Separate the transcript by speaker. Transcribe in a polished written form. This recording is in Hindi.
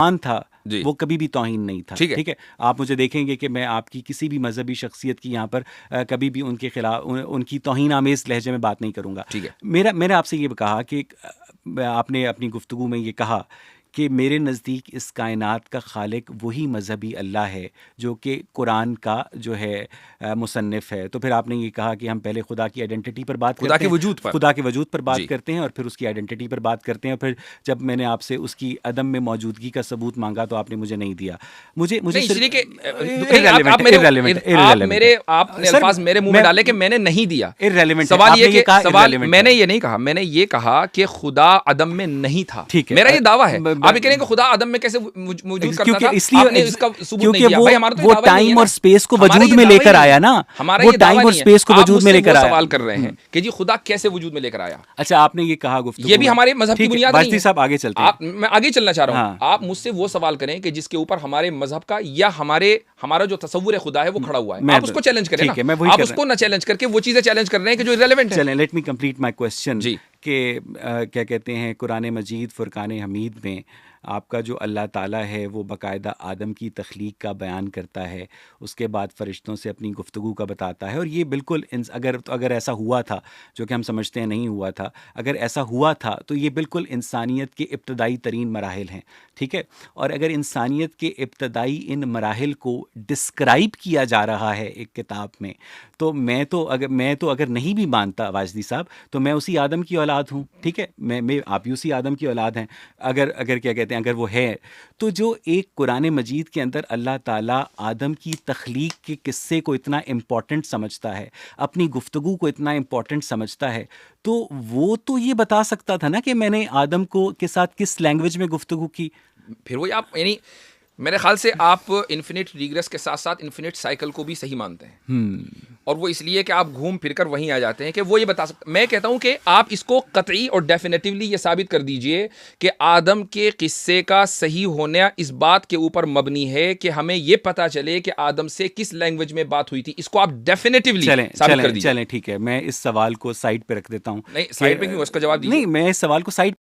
Speaker 1: था वो कभी भी तौहीन नहीं था। ठीक है, आप मुझे देखेंगे कि मैं आपकी किसी भी मजहबी शख्सियत की यहाँ पर कभी भी उनके खिलाफ उनकी तौहीन आमेज लहजे में बात नहीं करूँगा। मैंने आपसे ये कहा कि आपने अपनी गुफ्तगू में ये कहा कि मेरे नज़दीक इस कायनात का खालिक वही मजहबी अल्लाह है जो कि कुरान का जो है मुसन्निफ़ है। तो फिर आपने ये कहा कि हम पहले खुदा की आइडेंटिटी पर बात करते हैं, खुदा के वजूद पर बात करते हैं और फिर उसकी आइडेंटिटी पर बात करते हैं। और फिर जब मैंने आपसे उसकी अदम में मौजूदगी का सबूत मांगा तो आपने मुझे नहीं दिया। मुझे
Speaker 2: मेरे मुंह में डाले कि मैंने नहीं दिया। सवाल मैंने ये नहीं कहा, मैंने ये कहा कि खुदा अदम में नहीं था। ठीक है, मेरा ये दावा है। आप ये कह रहे हैं कि खुदा आदम में कैसे मौजूद करता था? आपने इसका सबूत नहीं दिया। भाई हमारा तो
Speaker 1: वो टाइम और स्पेस को वजूद में लेकर आया ना, वो टाइम और स्पेस को वजूद में लेकर आया।
Speaker 2: सवाल कर रहे हैं कि जी खुदा कैसे वजूद में लेकर आया।
Speaker 1: अच्छा, आपने ये कहा गुफ्तगू,
Speaker 2: ये भी हमारे मजहब की बुनियाद नहीं है।
Speaker 1: साहब आगे चलते हैं,
Speaker 2: मैं आगे चलना चाह रहा हूँ। आप मुझसे वो सवाल करें कि जिसके ऊपर हमारे मजहब का या हमारा जो तस्वुर खुदा है वो खड़ा हुआ है। आप उसको चैलेंज करें ना, आप उसको ना चैलेंज करके वो चीजें चैलेंज कर रहे हैं कि जो इररिलेवेंट है।
Speaker 1: Let me complete my question कि क्या कहते हैं, कुरान मजीद फुरकान हमीद में आपका जो अल्लाह ताला है वो बाकायदा आदम की तख्लीक का बयान करता है, उसके बाद फ़रिश्तों से अपनी गुफ्तगू का बताता है। और ये बिल्कुल अगर ऐसा हुआ था, जो कि हम समझते हैं नहीं हुआ था, अगर ऐसा हुआ था तो ये बिल्कुल इंसानियत के इब्तदाई तरीन मराहिल हैं। ठीक है, और अगर इंसानियत के इब्तदाई इन मराहिल को डिस्क्राइब किया जा रहा है एक किताब में, तो मैं तो अगर नहीं भी मानता वाजदी साहब, तो मैं उसी आदम की औलाद हूँ। ठीक है, मैं आप भी उसी आदम की औलाद हैं। अगर क्या कहते हैं, अगर वो है तो जो एक कुरान मजीद के अंदर अल्लाह ताला आदम की तख्लीक के किस्से को इतना इम्पॉर्टेंट समझता है, अपनी गुफ्तगू को इतना इम्पॉर्टेंट समझता है, तो वो तो ये बता सकता था ना कि मैंने आदम के साथ किस लैंग्वेज में गुफ्तगू की।
Speaker 2: फिर वही आप, यानी मेरे ख्याल से आप इन्फिनिट रिग्रेस के साथ साथ इन्फिनिट साइकिल को भी सही मानते हैं। और वो इसलिए कि आप घूम फिर कर वहीं आ जाते हैं कि वो ये बता सकते। मैं कहता हूं कि आप इसको कतई और डेफिनेटिवली ये साबित कर दीजिए कि आदम के किस्से का सही होना इस बात के ऊपर मबनी है कि हमें ये पता चले कि आदम से किस लैंग्वेज में बात हुई थी। इसको आप डेफिनेटिवली साबित कर दीजिए।
Speaker 1: चलें, ठीक है, मैं इस सवाल को साइड पे रख देता हूं।
Speaker 2: नहीं, साइड पे क्यों, उसका जवाब दीजिए।
Speaker 1: नहीं, मैं इस सवाल को साइड